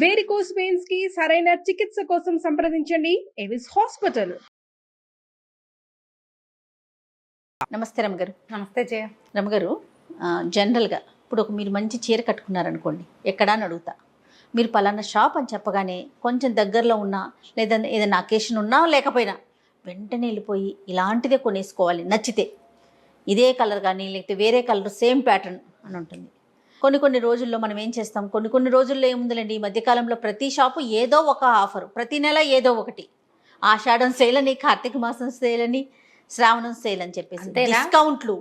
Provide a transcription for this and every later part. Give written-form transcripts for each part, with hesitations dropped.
Varicose veins కి సరైన చికిత్స కోసం సంప్రదించండి ఎవిస్ హాస్పిటల్. నమస్తే రమగారు. నమస్తే జయ. రమగారు, జనరల్గా ఇప్పుడు మీరు మంచి చీర కట్టుకున్నారనుకోండి, ఎక్కడా అని అడుగుతా, మీరు పలానా షాప్ అని చెప్పగానే కొంచెం దగ్గరలో ఉన్నా లేదా ఏదైనా అకేషన్ ఉన్నా లేకపోయినా వెంటనే వెళ్ళిపోయి ఇలాంటిదే కొనేసుకోవాలి నచ్చితే, ఇదే కలర్ కానీ లేకపోతే వేరే కలర్ సేమ్ ప్యాటర్న్ అని ఉంటుంది. కొన్ని రోజుల్లో మనం ఏం చేస్తాం, కొన్ని రోజుల్లో ఏముందండి, ఈ మధ్యకాలంలో ప్రతి షాపు ఏదో ఒక ఆఫర్, ప్రతి నెల ఏదో ఒకటి, ఆషాఢం సేల్ అని, కార్తీక మాసం సేల్ అని, శ్రావణం సేల్ అని చెప్పేసి డిస్కౌంట్లు,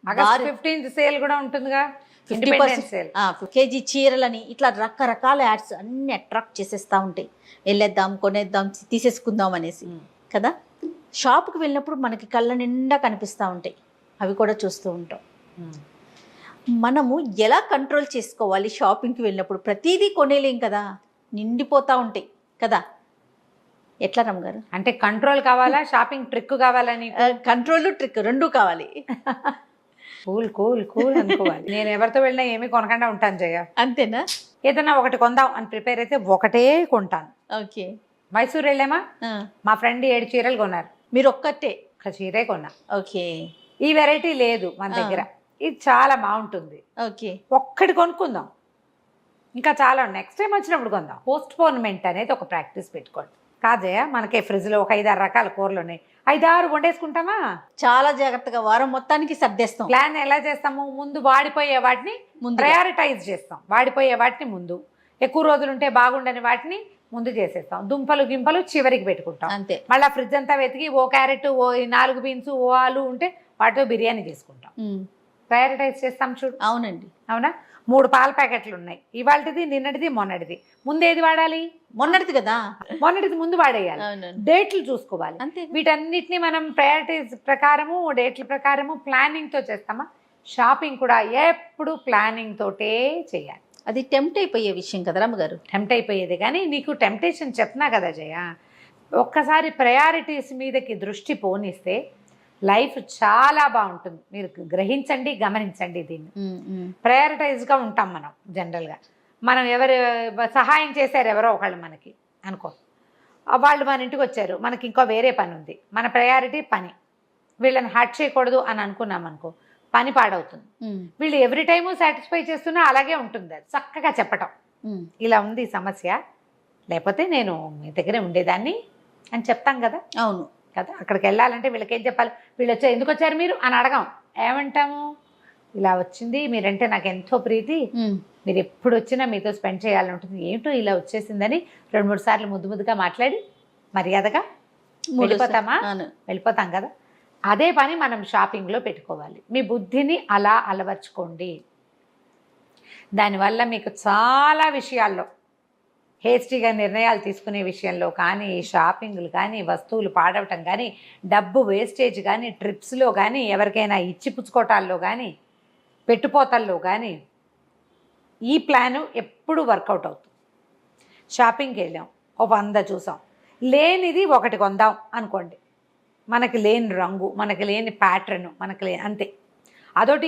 15th సేల్ కూడా ఉంటుందిగా, 50% సేల్, కేజీ చీరలని, ఇట్లా రకరకాల యాడ్స్ అన్ని అట్రాక్ట్ చేసేస్తూ ఉంటాయి. వెళ్ళేద్దాం, కొనేద్దాం, తీసేసుకుందాం అనేసి కదా. షాప్కి వెళ్ళినప్పుడు మనకి కళ్ళ నిండా కనిపిస్తూ ఉంటాయి, అవి కూడా చూస్తూ ఉంటాం. మనము ఎలా కంట్రోల్ చేసుకోవాలి షాపింగ్కి వెళ్ళినప్పుడు? ప్రతిదీ కొనేలేం కదా, నిండిపోతూ ఉంటాయి కదా. ఎట్లా రమ్మగారు? అంటే కంట్రోల్ కావాలా, షాపింగ్ ట్రిక్ కావాలని? కంట్రోల్ ట్రిక్ రెండూ కావాలి. కూల్ కూల్ కూల్ అనుకోవాలి. నేను ఎవరితో వెళ్ళినా ఏమీ కొనకుండా ఉంటాను జయ. అంతేనా? ఏదన్నా ఒకటి కొందాం అని ప్రిపేర్ అయితే ఒకటే కొంటాను. ఓకే. మైసూర్ వెళ్ళామా, మా ఫ్రెండ్ 7 చీరలు కొన్నారు, మీరు ఒక్కటే ఒక చీరే కొన్నా. ఓకే. ఈ వెరైటీ లేదు మన దగ్గర, ఇది చాలా బాగుంటుంది, ఓకే, ఒక్కటి కొనుక్కుందాం, ఇంకా చాలా నెక్స్ట్ టైం వచ్చినప్పుడు కొందాం. పోస్ట్పోన్మెంట్ అనేది ఒక ప్రాక్టీస్ పెట్టుకోండి. కాజయ్య, మనకే ఫ్రిడ్జ్లో ఒక 5-6 రకాల కూరలు ఉన్నాయి, 5-6 వండేసుకుంటామా? చాలా జాగ్రత్తగా వారం మొత్తానికి సర్దేస్తాం. ప్లాన్ ఎలా చేస్తాము? ముందు వాడిపోయే వాటిని ప్రయారిటైజ్ చేస్తాం, వాడిపోయే వాటిని ముందు, ఎక్కువ రోజులు ఉంటే బాగుండని వాటిని ముందు చేసేస్తాం, దుంపలు గింపలు చివరికి పెట్టుకుంటాం. అంతే. మళ్ళీ ఫ్రిడ్జ్ అంతా వెతికి ఓ క్యారెట్, ఓ 4 బీన్స్, ఓ ఆలు ఉంటే వాటితో బిర్యానీ చేసుకుంటాం. ప్రయారిటైజ్ చేస్తాం చూడు. అవునండి. అవునా? 3 పాల ప్యాకెట్లు ఉన్నాయి, ఇవాళది, నిన్నటిది, మొన్నటిది. ముందు ఏది వాడాలి? మొన్నటిది కదా, మొన్నటిది ముందు వాడేయాలి. డేట్లు చూసుకోవాలి. అంతే. వీటన్నిటిని మనం ప్రయారిటైజ్ ప్రకారము, డేట్ల ప్రకారము ప్లానింగ్తో చేస్తామా? షాపింగ్ కూడా ఎప్పుడు ప్లానింగ్ తోటే చేయాలి. అది టెంప్ట్ అయిపోయే విషయం కదా రమ్మగారు. టెంప్ట్ అయిపోయేది, కానీ నీకు టెంప్టేషన్ చెప్తున్నా కదా జయ, ఒక్కసారి ప్రయారిటీస్ మీదకి దృష్టి పోనిస్తే లైఫ్ చాలా బాగుంటుంది. మీరు గ్రహించండి, గమనించండి దీన్ని. ప్రయారిటైజ్గా ఉంటాం మనం జనరల్గా. మనం ఎవరు సహాయం చేశారు, ఎవరో ఒకళ్ళు మనకి అనుకో, వాళ్ళు మన ఇంటికి వచ్చారు, మనకి ఇంకో వేరే పని ఉంది, మన ప్రయారిటీ పని, వీళ్ళని హర్ట్ చేయకూడదు అని అనుకున్నాం అనుకో, పని పాడవుతుంది. వీళ్ళు ఎవ్రీ టైము సాటిస్ఫై చేస్తున్నా అలాగే ఉంటుంది. అది చక్కగా చెప్పటం, ఇలా ఉంది సమస్య, లేకపోతే నేను మీ దగ్గరే ఉండేదాన్ని అని చెప్తాం కదా. అవును కదా. అక్కడికి వెళ్ళాలంటే వీళ్ళకి ఏం చెప్పాలి? వీళ్ళు వచ్చారు, ఎందుకు వచ్చారు మీరు అని అడగాం, ఏమంటాము? ఇలా వచ్చింది, మీరంటే నాకు ఎంతో ప్రీతి, మీరు ఎప్పుడు వచ్చినా మీతో స్పెండ్ చేయాలని ఉంటుంది, ఏంటో ఇలా వచ్చేసిందని 2-3 సార్లు ముద్దుగా మాట్లాడి మర్యాదగా వెళ్ళిపోతామా? వెళ్ళిపోతాం కదా. అదే పని మనం షాపింగ్లో పెట్టుకోవాలి. మీ బుద్ధిని అలా అలవర్చుకోండి. దానివల్ల మీకు చాలా విషయాల్లో, హేస్టీగా నిర్ణయాలు తీసుకునే విషయంలో కానీ, షాపింగ్లు కానీ, వస్తువులు పాడవటం కానీ, డబ్బు వేస్టేజ్ కానీ, ట్రిప్స్లో కానీ, ఎవరికైనా ఇచ్చిపుచ్చుకోవటాల్లో కానీ, పెట్టుపోతల్లో కానీ, ఈ ప్లాను ఎప్పుడు వర్కౌట్ అవుతుంది. షాపింగ్కి వెళ్ళాం, ఓ 100 చూసాం, లేనిది ఒకటి కొందాం అనుకోండి, మనకి లేని రంగు, మనకి లేని ప్యాటర్ను, మనకి లేని, అంతే.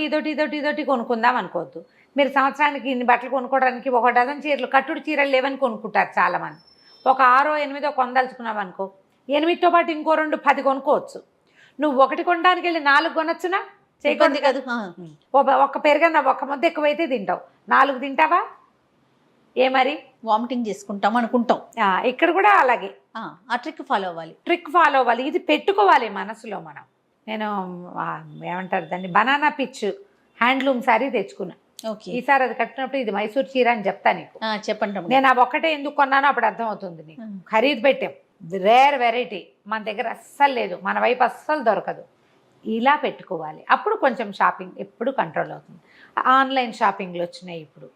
ఇదోటి కొనుక్కుందాం అనుకోవద్దు. మీరు సంవత్సరానికి ఇన్ని బట్టలు కొనుక్కోవడానికి 1 డజన్ చీరలు, కట్టుడు చీరలు లేవని కొనుక్కుంటారు చాలామంది. ఒక 6-8 కొందలుచుకున్నావు అనుకో, 8తో పాటు ఇంకో 2-10 కొనుక్కోవచ్చు. నువ్వు 1 కొనడానికి వెళ్ళి 4 కొనొచ్చునా? చేయకొంది కదా. ఒక్క పెరుగన్న ఒక్క ముద్ద ఎక్కువైతే తింటావు, 4 తింటావా? ఏ మరి వామిటింగ్ చేసుకుంటాం అనుకుంటాం. ఇక్కడ కూడా అలాగే ఆ ట్రిక్ ఫాలో అవ్వాలి. ఇది పెట్టుకోవాలి మనసులో మనం. నేను ఏమంటారు దాన్ని, బనానా పిచ్ హ్యాండ్లూమ్ శారీ తెచ్చుకున్నా. ఈసారి అది కట్టినప్పుడు ఇది మైసూర్ చీర అని చెప్తా నీకు. చెప్పండి. నేను ఆ ఒక్కటే ఎందుకు కొన్నానో అప్పుడు అర్థమవుతుంది నీకు. ఖరీదు పెట్టాం, రేర్ వెరైటీ, మన దగ్గర అస్సలు లేదు, మన వైపు అస్సలు దొరకదు. ఇలా పెట్టుకోవాలి, అప్పుడు కొంచెం షాపింగ్ ఎప్పుడు కంట్రోల్ అవుతుంది. ఆన్లైన్ షాపింగ్లు వచ్చినాయి ఇప్పుడు.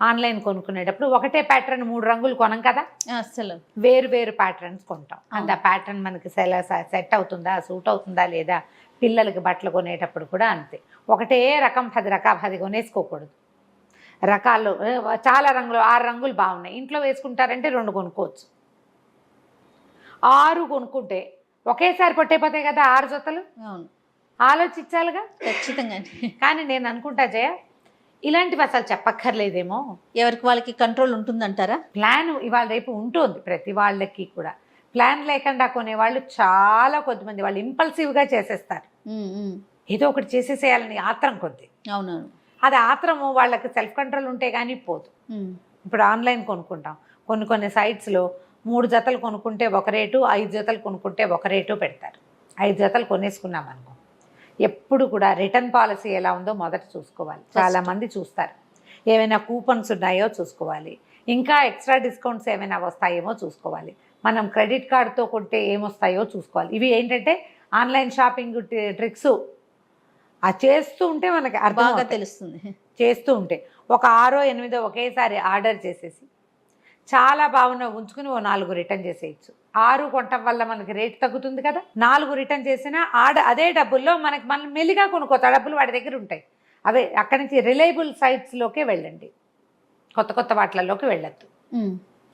ఆన్లైన్ కొనుక్కునేటప్పుడు ఒకటే ప్యాటర్న్ 3 రంగులు కొనం కదా, అసలు వేరు ప్యాటర్న్స్ కొంటాం. అంత ప్యాటర్న్ మనకి సెట్ అవుతుందా, సూట్ అవుతుందా లేదా. పిల్లలకి బట్టలు కొనేటప్పుడు కూడా అంతే, ఒకటే రకం 10 కొనేసుకోకూడదు. రకాలు చాలా రంగులు, 6 రంగులు బాగున్నాయి, ఇంట్లో వేసుకుంటారంటే 2 కొనుక్కోవచ్చు. 6 కొనుక్కుంటే ఒకేసారి పొట్టైపోతాయి కదా 6 జతలు. అవును, ఆలోచించాలిగా ఖచ్చితంగా. కానీ నేను అనుకుంటా జయ, ఇలాంటివి అసలు చెప్పక్కర్లేదేమో. ఎవరికి వాళ్ళకి కంట్రోల్ ఉంటుందంటారా? ప్లాన్ ఇవాళ రేపు ఉంటుంది ప్రతి వాళ్ళకి కూడా. ప్లాన్ లేకుండా కొనేవాళ్ళు చాలా కొద్దిమంది, వాళ్ళు ఇంపల్సివ్గా చేసేస్తారు. ఏదో ఒకటి చేసేసేయాలని ఆత్రం కొద్ది. అవునవును. అది ఆత్రము, వాళ్ళకి సెల్ఫ్ కంట్రోల్ ఉంటే కానీ పోదు. ఇప్పుడు ఆన్లైన్ కొనుక్కుంటాం, కొన్ని సైట్స్లో 3 జతలు కొనుక్కుంటే ఒక రేటు, 5 జతలు కొనుక్కుంటే ఒక రేటు పెడతారు. 5 జతలు కొనేసుకున్నాం అనుకో, ఎప్పుడు కూడా రిటర్న్ పాలసీ ఎలా ఉందో మొదట చూసుకోవాలి. చాలామంది చూస్తారు. ఏమైనా కూపన్స్ ఉన్నాయో చూసుకోవాలి, ఇంకా ఎక్స్ట్రా డిస్కౌంట్స్ ఏమైనా వస్తాయేమో చూసుకోవాలి, మనం క్రెడిట్ కార్డుతో కొంటే ఏమొస్తాయో చూసుకోవాలి. ఇవి ఏంటంటే ఆన్లైన్ షాపింగ్ ట్రిక్స్. ఆ చేస్తూ ఉంటే మనకి బాగా తెలుస్తుంది. చేస్తూ ఉంటే ఒక 6 8 ఒకేసారి ఆర్డర్ చేసేసి చాలా బాగున్నా ఉంచుకుని 4 రిటర్న్ చేసేయచ్చు. 6 కొనటం వల్ల మనకి రేట్ తగ్గుతుంది కదా. 4 రిటర్న్ చేసినా అదే డబ్బుల్లో మనకి మనం మెల్లిగా కొనుక్కోవచ్చు. ఆ డబ్బులు వాడి దగ్గర ఉంటాయి. అవే అక్కడి నుంచి రిలయబుల్ సైట్స్లోకే వెళ్ళండి, కొత్త వాటిలలోకి వెళ్ళొద్దు.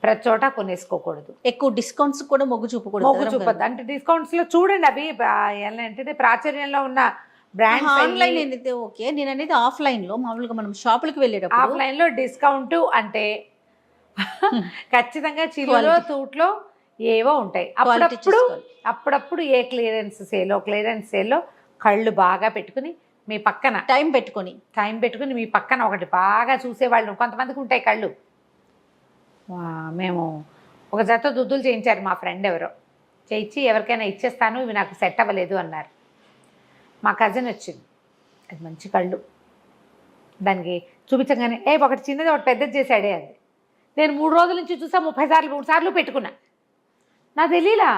ప్రతి చోట కొనేసుకోకూడదు. ఎక్కువ డిస్కౌంట్స్ కూడా మొగ్గు చూపొద్దు. అంటే డిస్కౌంట్స్లో చూడండి, అవి ఏంటంటే ప్రాచుర్యంలో ఉన్న బ్రాండ్స్. ఆన్లైన్ అయితే ఓకే, నేను అనేది ఆఫ్లైన్లో మామూలుగా మనం షాపులకు వెళ్ళేటప్పుడు. ఆఫ్లైన్లో డిస్కౌంట్ అంటే ఖచ్చితంగా చిలులో తూట్లో ఏవో ఉంటాయి. అప్పుడప్పుడు ఏ క్లియరెన్స్ సేల్లో కళ్ళు బాగా పెట్టుకుని మీ పక్కన టైం పెట్టుకుని మీ పక్కన ఒకటి బాగా చూసేవాళ్ళు కొంతమందికి ఉంటాయి కళ్ళు. మేము ఒక జత దుద్దులు చేయించారు మా ఫ్రెండ్ ఎవరో, చేయించి ఎవరికైనా ఇచ్చేస్తాను, ఇవి నాకు సెట్ అవ్వలేదు అన్నారు. మా కజిన్ వచ్చింది, అది మంచి కళ్ళు, దానికి చూపించగానే ఒకటి చిన్నది ఒకటి పెద్దది చేశాడే అంది. నేను 3 రోజుల నుంచి చూసా, 30 సార్లు 3 సార్లు పెట్టుకున్నా. నాకు తెలియలా,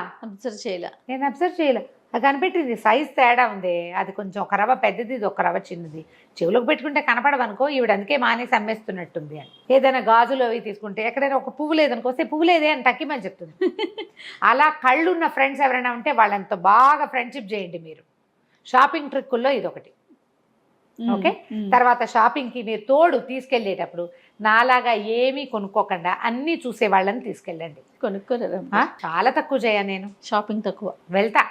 నేను అబ్జర్వ్ చేయలే. అది కనిపెట్టింది, సైజ్ తేడా ఉంది, అది కొంచెం ఒక రవ్వ పెద్దది, ఇది ఒక రవ్వ చిన్నది. చెవులకు పెట్టుకుంటే కనపడవనుకో, ఈవిడ అందుకే మానేసి అమ్మేస్తున్నట్టుంది అని. ఏదైనా గాజులు అవి తీసుకుంటే ఎక్కడైనా ఒక పువ్వు లేదనుకో, పువ్వు లేదే అని టక్కిమని చెప్తుంది. అలా కళ్ళు ఉన్న ఫ్రెండ్స్ ఎవరైనా ఉంటే వాళ్ళంతా బాగా ఫ్రెండ్షిప్ చేయండి మీరు. షాపింగ్ ట్రిక్కుల్లో ఇదొకటి. ఓకే, తర్వాత షాపింగ్కి మీరు తోడు తీసుకెళ్ళేటప్పుడు నాలాగా ఏమీ కొనుక్కోకుండా అన్నీ చూసే వాళ్ళని తీసుకెళ్ళండి. కొనుక్కోరా? చాలా తక్కువ చేయ, నేను షాపింగ్ తక్కువ వెళ్తా.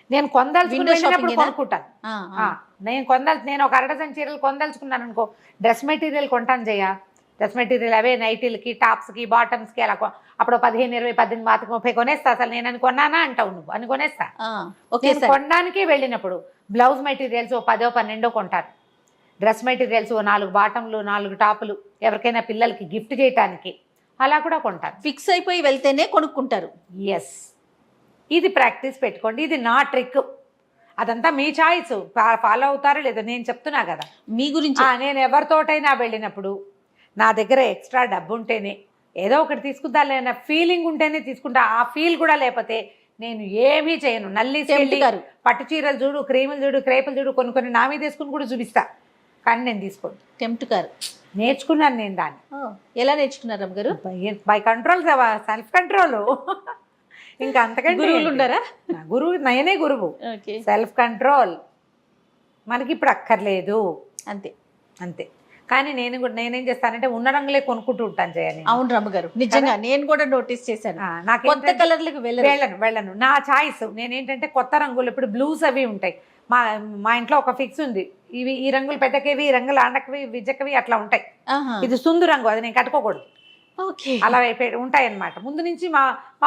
నేను కొనదలుచుకున్నప్పుడు కొనుక్కుంటాను. నేను ఒక 1 డజన్ చీరలు కొనదలుచుకున్నాను అనుకో, డ్రెస్ మెటీరియల్ కొంటాను చేయ. డ్రెస్ మెటీరియల్ అవే నైటీలకి, టాప్స్కి, బాటమ్స్కి అలా అప్పుడు 15 20 18 30 కొనేస్తా. అసలు నేను అని కొన్నానా అంటావు నువ్వు, అని కొనేస్తా. కొనడానికి వెళ్ళినప్పుడు బ్లౌజ్ మెటీరియల్స్ 10 12 కొంటాను. డ్రెస్ మెటీరియల్స్ 4 బాటంలు, 4 టాపులు, ఎవరికైనా పిల్లలకి గిఫ్ట్ చేయటానికి అలా కూడా కొంటాను. ఫిక్స్ అయిపోయి వెళ్తేనే కొనుక్కుంటారు. ఎస్, ఇది ప్రాక్టీస్ పెట్టుకోండి. ఇది నా ట్రిక్. అదంతా మీ చాయిస్, ఫాలో అవుతారో లేదో నేను చెప్తున్నా కదా మీ గురించి. నేను ఎవరితోటైనా వెళ్ళినప్పుడు నా దగ్గర ఎక్స్ట్రా డబ్బు ఉంటేనే ఏదో ఒకటి తీసుకుందాలే అన్న ఫీలింగ్ ఉంటేనే తీసుకుంటా. ఆ ఫీల్ కూడా లేకపోతే నేను ఏమీ చేయను. పట్టు చీరలు చూడు, క్రీములు చూడు, క్రేపులు చూడు, కొన్ని నా మీద వేసుకుని కూడా చూపిస్తా, కానీ నేను తీసుకోను. నేర్చుకున్నాను నేను దాన్ని. ఎలా నేర్చుకున్నారు అమ్మగారు? By control, self control. ఇంకా అంతకంటే గురువులు ఉన్నారా? గురువు నేనే గురువు. సెల్ఫ్ కంట్రోల్ మనకి ఇప్పుడు అక్కర్లేదు, అంతే. కానీ నేనేం చేస్తానంటే ఉన్న రంగులే కొనుక్కుంటూ ఉంటాను చేయాలి. అవును రమ్మగారు, నిజంగా నేను కూడా నోటీస్ చేశాను. నాకు కొత్త కలర్లకు వెళ్ళను, నా చాయిస్. నేనేంటంటే కొత్త రంగులు, ఇప్పుడు బ్లూస్ అవి ఉంటాయి. మా ఇంట్లో ఒక ఫిక్స్ ఉంది, ఇవి ఈ రంగులు పెద్దకవి, ఈ రంగులు ఆండకవి, విజకవి అట్లా ఉంటాయి. ఇది సుందు రంగు, అది నేను కట్టుకోకూడదు. అలా ఉంటాయి అన్నమాట. ముందు నుంచి మా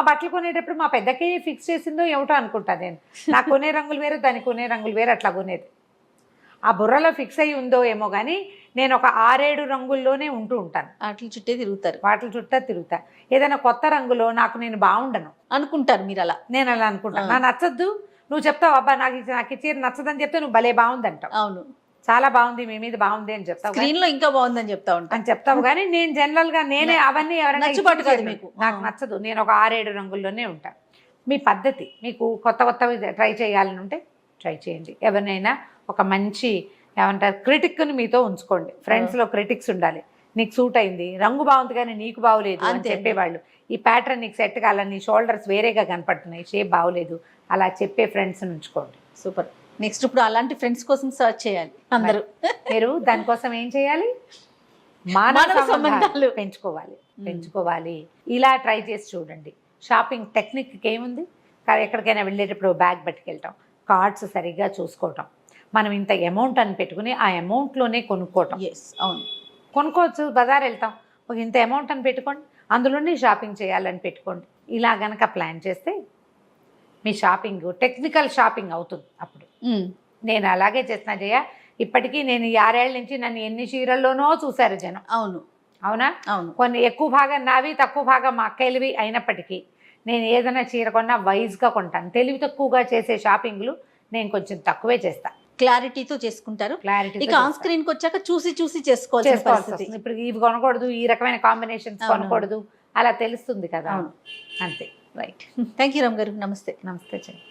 బట్టలు కొనేటప్పుడు మా పెద్దకే ఫిక్స్ చేసిందో ఏమిటో అనుకుంటా నేను. నాకు కొనే రంగులు వేరే, దానికి కొనే రంగులు వేరే, అట్లా కొనేది. ఆ బుర్రలో ఫిక్స్ అయ్యి ఉందో ఏమో కానీ నేను ఒక 6 7 రంగుల్లోనే ఉంటూ ఉంటాను. వాటి చుట్టూ తిరుగుతా. ఏదైనా కొత్త రంగులో నేను బాగుండను అనుకుంటారు మీరు. నేను అలా అనుకుంటాను. నాకు నచ్చద్దు, నువ్వు చెప్తావు అబ్బా నాకు ఈ చీర నచ్చదని చెప్తే నువ్వు భలే బాగుంది అంటావు. అవును, చాలా బాగుంది, మీ మీద బాగుంది అని చెప్తావు. స్క్రీన్లో ఇంకా బాగుందని చెప్తావు కానీ నేను జనరల్గా నేనే అవన్నీ ఎవరైనా నాకు నచ్చదు. నేను ఒక 6 7 రంగుల్లోనే ఉంటాను. మీ పద్ధతి, మీకు కొత్తవి ట్రై చేయాలని ఉంటే ట్రై చేయండి. ఎవరినైనా ఒక మంచి ఏమంటారు క్రిటిక్ని మీతో ఉంచుకోండి. ఫ్రెండ్స్లో క్రిటిక్స్ ఉండాలి. నీకు సూట్ అయింది, రంగు బాగుంది కానీ నీకు బాగోలేదు అని చెప్పేవాళ్ళు. ఈ ప్యాటర్న్ నీకు సెట్ కాలని, నీ షోల్డర్స్ వేరేగా కనపడుతున్నాయి, షేప్ బాగోలేదు, అలా చెప్పే ఫ్రెండ్స్ని ఉంచుకోండి. సూపర్. నెక్స్ట్ ఇప్పుడు అలాంటి ఫ్రెండ్స్ కోసం సర్చ్ చేయాలి అందరూ. మీరు దానికోసం ఏం చేయాలి? మానవ సంబంధాలు పెంచుకోవాలి. ఇలా ట్రై చేసి చూడండి. షాపింగ్ టెక్నిక్ ఏముంది? ఎక్కడికైనా వెళ్ళేటప్పుడు బ్యాగ్ పట్టుకెళ్ళటం, కార్డ్స్ సరిగ్గా చూసుకోవటం, మనం ఇంత అమౌంట్ అని పెట్టుకుని ఆ అమౌంట్లోనే కొనుక్కోవటం. ఎస్, అవును. కొనుక్కోవచ్చు, బజార్ వెళ్తాం, ఒక ఇంత అమౌంట్ అని పెట్టుకోండి, అందులోనే షాపింగ్ చేయాలని పెట్టుకోండి. ఇలా గనక ప్లాన్ చేస్తే మీ షాపింగ్ టెక్నికల్ షాపింగ్ అవుతుంది. అప్పుడు నేను అలాగే చేస్తున్నా జయ. ఇప్పటికీ నేను 6 ఏళ్ళ నుంచి నన్ను ఎన్ని చీరల్లోనో చూశారు జనం. అవును, అవునా? అవును. కొన్ని ఎక్కువ భాగం నావి, తక్కువ భాగం మా అక్కయ్యలవి అయినప్పటికీ నేను ఏదైనా చీర కొన్నా వైజ్గా కొంటాను. తెలివి తక్కువగా చేసే షాపింగ్లు నేను కొంచెం తక్కువే చేస్తాను. క్లారిటీతో చేసుకుంటారు. క్లారిటీ ఇక ఆన్ స్క్రీన్కి వచ్చాక చూసి చేసుకోవాల్సిన పరిస్థితి. ఇప్పుడు ఇవి కొనకూడదు, ఈ రకమైన కాంబినేషన్స్ కొనకూడదు, అలా తెలుస్తుంది కదా. అవును. అంతే. రైట్. థ్యాంక్ యూ రామ్ గారు. నమస్తే. నమస్తే చెయ్యి.